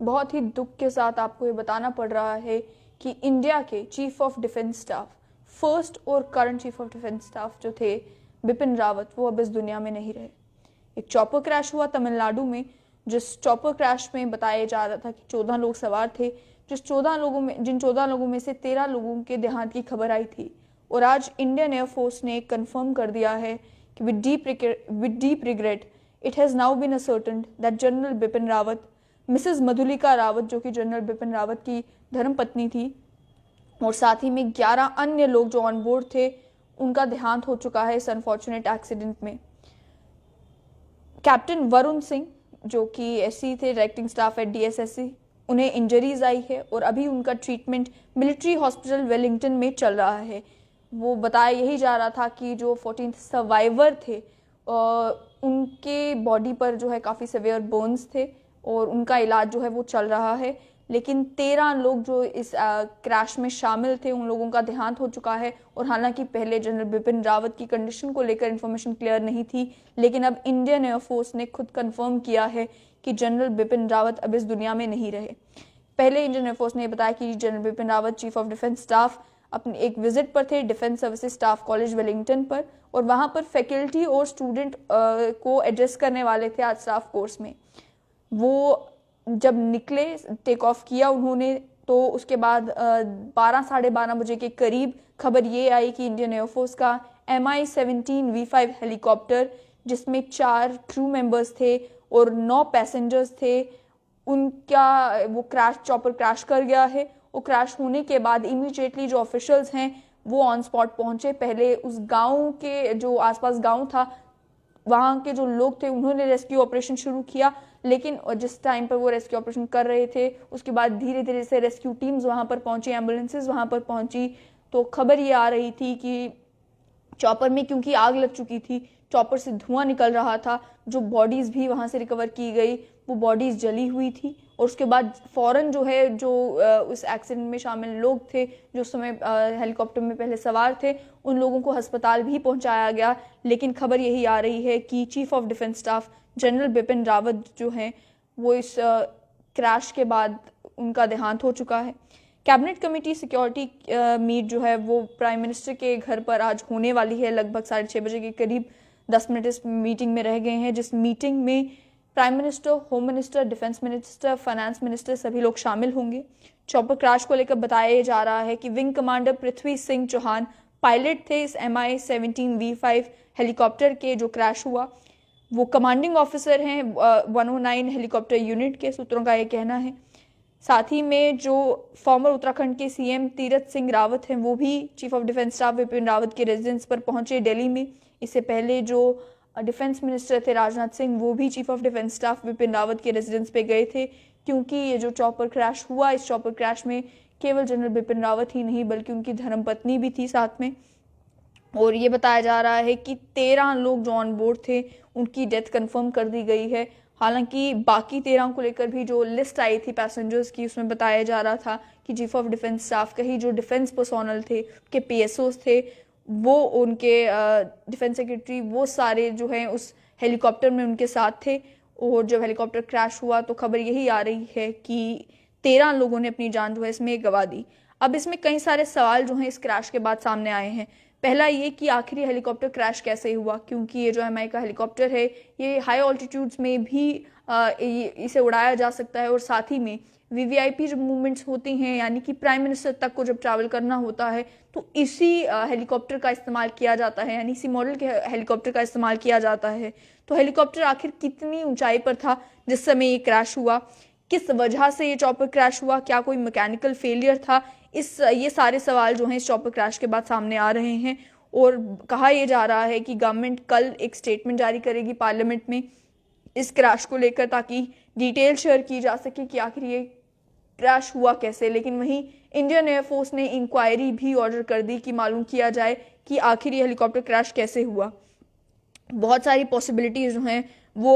बहुत ही दुख के साथ आपको ये बताना पड़ रहा है कि इंडिया के chief of defence staff, first और current chief of defence staff जो थे बिपिन रावत, वो अब इस दुनिया में नहीं रहे। एक चॉपर क्रैश हुआ तमिलनाडु में, जिस चॉपर क्रैश में बताया जा रहा था कि 14 लोग सवार थे, जिन 14 लोगों में से 13 लोगों के देहांत की खबर आई थी। और आज इंडियन एयरफोर्स ने कंफर्म कर दिया है कि with deep regret it has now been ascertained that general Bipin Rawat, Mrs Madhulika Rawat जो कि जनरल बिपिन रावत की धर्मपत्नी थी, और साथ ही में 11 अन्य लोग जो ऑन बोर्ड थे, उनका देहांत हो चुका है इस अनफॉर्चुनेट एक्सीडेंट में। कैप्टन वरुण सिंह जो कि एससी थे, डायरेक्टिंग स्टाफ एट DSSC, उन्हें इंजरीज आई है और अभी उनका ट्रीटमेंट मिलिट्री हॉस्पिटल वेलिंगटन में चल रहा है। वो बताया यही जा रहा था कि जो 14th सर्वाइवर थे उनके बॉडी पर जो है काफ़ी सिवियर बर्न्स थे और उनका इलाज जो है वो चल रहा है, लेकिन 13 लोग जो इस क्रैश में शामिल थे उन लोगों का देहांत हो चुका है। और हालांकि पहले जनरल बिपिन रावत की कंडीशन को लेकर इन्फॉर्मेशन क्लियर नहीं थी, लेकिन अब इंडियन एयरफोर्स ने खुद कंफर्म किया है कि जनरल बिपिन रावत अब इस दुनिया में नहीं रहे। पहले इंडियन एयरफोर्स ने बताया कि general Bipin Rawat chief of defence staff अपने एक विजिट पर थे defence services staff college Wellington पर, और वहां पर फैकल्टी और स्टूडेंट को एड्रेस करने वाले थे आज स्टाफ कोर्स में। वो जब निकले, टेक ऑफ किया उन्होंने, तो उसके बाद 12 साढ़े 12 बजे के करीब खबर ये आई कि इंडियन एयरफोर्स का MI-17 V5 हेलीकॉप्टर, जिसमें 4 क्रू मेंबर्स थे और 9 पैसेंजर्स थे, उनका वो चॉपर क्रैश कर गया है। वो क्रैश होने के बाद इमीडिएटली जो ऑफिशियल्स हैं वो ऑन स्पॉट पहुंचे। पहले उस गांव के जो आसपास गांव था वहाँ के जो लोग थे उन्होंने रेस्क्यू ऑपरेशन शुरू किया, लेकिन जिस टाइम पर वो रेस्क्यू ऑपरेशन कर रहे थे उसके बाद धीरे धीरे से रेस्क्यू टीम्स वहाँ पर पहुंची, एम्बुलेंसेज वहाँ पर पहुंची। तो खबर ये आ रही थी कि चॉपर में क्योंकि आग लग चुकी थी, चॉपर से धुआं निकल रहा था, जो बॉडीज भी वहाँ से रिकवर की गई वो बॉडीज जली हुई थी। और उसके बाद फौरन जो है जो उस एक्सीडेंट में शामिल लोग थे, जो उस समय हेलीकॉप्टर में पहले सवार थे, उन लोगों को अस्पताल भी पहुंचाया गया। लेकिन खबर यही आ रही है कि chief of defence staff general Bipin Rawat जो हैं वो इस क्रैश के बाद उनका देहांत हो चुका है। कैबिनेट कमेटी सिक्योरिटी मीट जो है वो प्राइम मिनिस्टर के घर पर आज होने वाली है। लगभग 6:30 बजे के करीब 10 मिनट इस मीटिंग में रह गए हैं, जिस मीटिंग में prime minister, home minister, defence minister, finance minister सभी लोग शामिल होंगे। चॉपर क्रैश को लेकर बताया जा रहा है कि wing commander Prithvi Singh Chauhan pilot थे इस MI-17 V5 हेलीकॉप्टर के जो क्रैश हुआ। वो कमांडिंग ऑफिसर हैं 109 हेलीकॉप्टर यूनिट के, सूत्रों का ये कहना है। साथ ही में जो फॉर्मर उत्तराखंड के CM तीरथ सिंह रावत हैं वो भी chief of defence staff Bipin Rawat के रेजिडेंस पर पहुंचे दिल्ली में। इससे पहले जो डिफेंस मिनिस्टर थे राजनाथ सिंह, वो भी chief of defence staff Bipin Rawat के रेजिडेंस पे गए थे, क्योंकि ये जो चॉपर क्रैश हुआ, इस चॉपर क्रैश में केवल जनरल बिपिन रावत ही नहीं बल्कि उनकी धर्मपत्नी भी थी साथ में। और ये बताया जा रहा है कि 13 लोग जो ऑन बोर्ड थे उनकी डेथ कंफर्म कर दी गई है। हालांकि बाकी 13 को लेकर भी जो लिस्ट आई थी पैसेंजर्स की, उसमें बताया जा रहा था कि चीफ ऑफ डिफेंस स्टाफ के ही जो डिफेंस पर्सोनल थे, के PSOs थे, वो उनके डिफेंस सेक्रेटरी, वो सारे जो हैं उस हेलीकॉप्टर में उनके साथ थे। और जब हेलीकॉप्टर क्रैश हुआ तो खबर यही आ रही है कि 13 लोगों ने अपनी जान जो है इसमें गंवा दी। अब इसमें कई सारे सवाल जो हैं इस क्रैश के बाद सामने आए हैं। पहला ये कि आखिर ये हेलीकॉप्टर क्रैश कैसे हुआ, क्योंकि ये जो MI का हेलीकॉप्टर है ये हाई ऑल्टीट्यूड्स में भी इसे उड़ाया जा सकता है। और साथ ही में VVIP जब मूवमेंट्स होती हैं, यानी कि प्राइम मिनिस्टर तक को जब ट्रैवल करना होता है, तो इसी हेलीकॉप्टर का इस्तेमाल किया जाता है, यानी इसी मॉडल के हेलीकॉप्टर का इस्तेमाल किया जाता है। तो हेलीकॉप्टर आखिर कितनी ऊंचाई पर था जिस समय ये क्रैश हुआ, किस वजह से ये चॉपर क्रैश हुआ, क्या कोई मैकेनिकल फेलियर था, ये सारे सवाल जो हैं इस चॉपर क्रैश के बाद सामने आ रहे हैं। और कहा यह जा रहा है कि गवर्नमेंट कल एक स्टेटमेंट जारी करेगी पार्लियामेंट में इस क्रैश को लेकर, ताकि डिटेल शेयर की जा सके कि आखिर ये क्रैश हुआ कैसे। लेकिन वहीं इंडियन एयरफोर्स ने इंक्वायरी भी ऑर्डर कर दी कि मालूम किया जाए कि आखिर ये हेलीकॉप्टर क्रैश कैसे हुआ। बहुत सारी पॉसिबिलिटीज जो हैं वो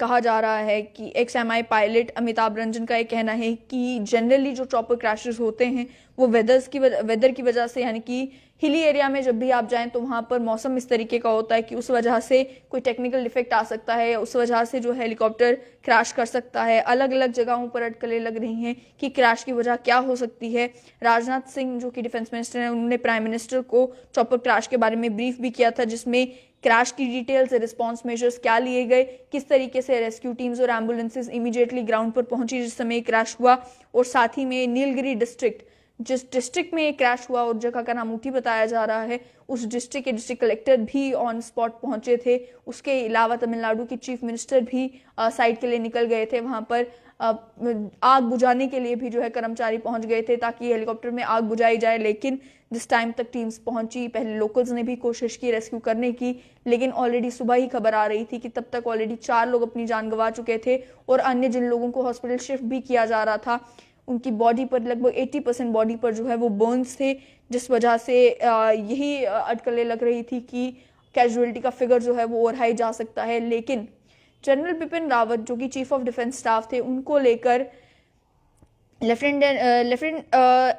कहा जा रहा है कि XMI पायलट अमिताभ रंजन का ये कहना है कि जनरली जो चॉपर क्रैशेस होते हैं वो वेदर की वजह से, यानी कि हिली एरिया में जब भी आप जाएं तो वहाँ पर मौसम इस तरीके का होता है कि उस वजह से कोई टेक्निकल डिफेक्ट आ सकता है या उस वजह से जो हेलीकॉप्टर क्रैश कर सकता है। अलग अलग जगहों पर अटकलें लग रही हैं कि क्रैश की वजह क्या हो सकती है। राजनाथ सिंह जो कि डिफेंस मिनिस्टर हैं, उन्होंने प्राइम मिनिस्टर को चॉपर क्रैश के बारे में ब्रीफ भी किया था, जिसमें क्रैश की डिटेल्स, रिस्पांस मेजर्स क्या लिए गए, किस तरीके से रेस्क्यू टीम्स और एम्बुलेंसेज इमीडिएटली ग्राउंड पर पहुंची जिस समय क्रैश हुआ। और साथ ही में नीलगिरी डिस्ट्रिक्ट, जिस डिस्ट्रिक्ट में क्रैश हुआ और जगह का नाम ऊटी बताया जा रहा है, उस डिस्ट्रिक्ट के डिस्ट्रिक्ट कलेक्टर भी ऑन स्पॉट पहुंचे थे। उसके अलावा तमिलनाडु की चीफ मिनिस्टर भी साइट के लिए निकल गए थे। वहां पर आग बुझाने के लिए भी जो है कर्मचारी पहुंच गए थे ताकि हेलीकॉप्टर में आग बुझाई जाए। लेकिन जिस टाइम तक टीम्स पहुंची, पहले लोकल्स ने भी कोशिश की रेस्क्यू करने की, लेकिन ऑलरेडी सुबह ही खबर आ रही थी कि तब तक ऑलरेडी 4 लोग अपनी जान गंवा चुके थे और अन्य जिन लोगों को हॉस्पिटल शिफ्ट भी किया जा रहा था, उनकी बॉडी पर लगभग 80% बॉडी पर जो है वो बर्न्स थे, जिस वजह से यही अटकलें लग रही थी कि कैजुअलिटी का फिगर जो है वो और हाई जा सकता है। लेकिन जनरल बिपिन रावत जो कि चीफ ऑफ डिफेंस स्टाफ थे, उनको लेकर लेफ्टिनेंट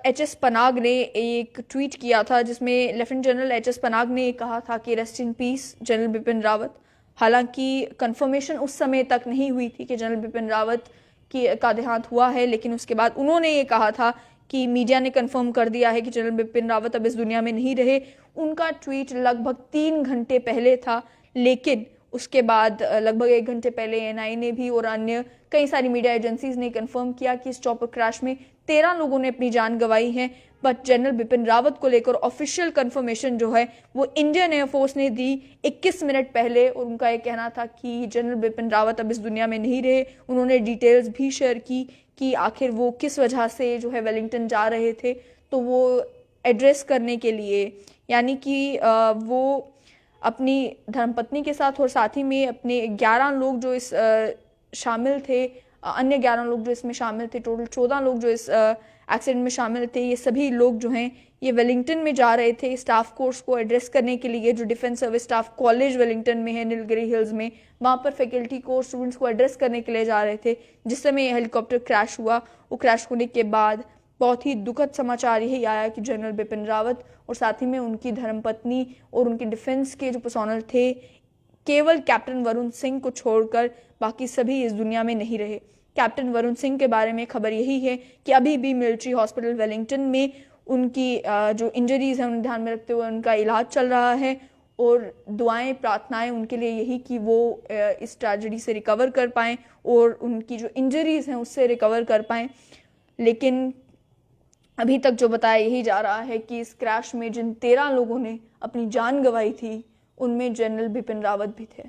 एच.एस. पनाग ने एक ट्वीट किया था जिसमें लेफ्टिनेंट जनरल एच.एस. पनाग ने कहा था कि rest in peace general Bipin Rawat. हालांकि कंफर्मेशन उस समय तक नहीं हुई थी कि जनरल बिपिन रावत का देहांत हुआ है, लेकिन उसके बाद उन्होंने ये कहा था कि मीडिया ने कंफर्म कर दिया है कि जनरल बिपिन रावत अब इस दुनिया में नहीं रहे। उनका ट्वीट लगभग 3 घंटे पहले था, लेकिन उसके बाद लगभग 1 घंटे पहले एएनआई ने भी और अन्य कई सारी मीडिया एजेंसीज ने कंफर्म किया कि इस चॉपर क्रैश में 13 लोगों ने अपनी जान गंवाई है। बट जनरल बिपिन रावत को लेकर ऑफिशियल कंफर्मेशन जो है वो इंडियन एयरफोर्स ने दी 21 मिनट पहले, और उनका ये कहना था कि जनरल बिपिन रावत अब इस दुनिया में नहीं रहे। उन्होंने डिटेल्स भी शेयर की कि आखिर वो किस वजह से जो है वेलिंगटन जा रहे थे, तो वो एड्रेस करने के लिए, यानी कि वो अपनी धर्मपत्नी के साथ और साथ ही में अपने 11 लोग जो इस शामिल थे, अन्य 11 लोग जो इसमें शामिल थे, टोटल 14 लोग जो इस एक्सीडेंट में शामिल थे, ये सभी लोग जो हैं ये वेलिंगटन में जा रहे थे स्टाफ कोर्स को एड्रेस करने के लिए, जो defence service staff college Wellington में है नीलगिरी हिल्स में, वहाँ पर फैकल्टी कोर्स स्टूडेंट्स को एड्रेस करने के लिए जा रहे थे जिस समय हेलीकॉप्टर क्रैश हुआ। वो क्रैश होने के बाद बहुत ही दुखद समाचार यही आया कि जनरल बिपिन रावत और साथ ही में उनकी धर्मपत्नी और उनके डिफेंस के जो पर्सोनल थे, केवल कैप्टन वरुण सिंह को छोड़कर बाकी सभी इस दुनिया में नहीं रहे। कैप्टन वरुण सिंह के बारे में खबर यही है कि अभी भी मिलिट्री हॉस्पिटल वेलिंगटन में उनकी जो इंजरीज हैं उन्हें ध्यान में रखते हुए उनका इलाज चल रहा है, और दुआएं प्रार्थनाएं उनके लिए यही कि वो इस ट्रेजेडी से रिकवर कर पाएँ और उनकी जो इंजरीज हैं उससे रिकवर कर पाएँ। लेकिन अभी तक जो बताया यही जा रहा है कि इस क्रैश में जिन 13 लोगों ने अपनी जान गंवाई थी, उनमें जनरल बिपिन रावत भी थे।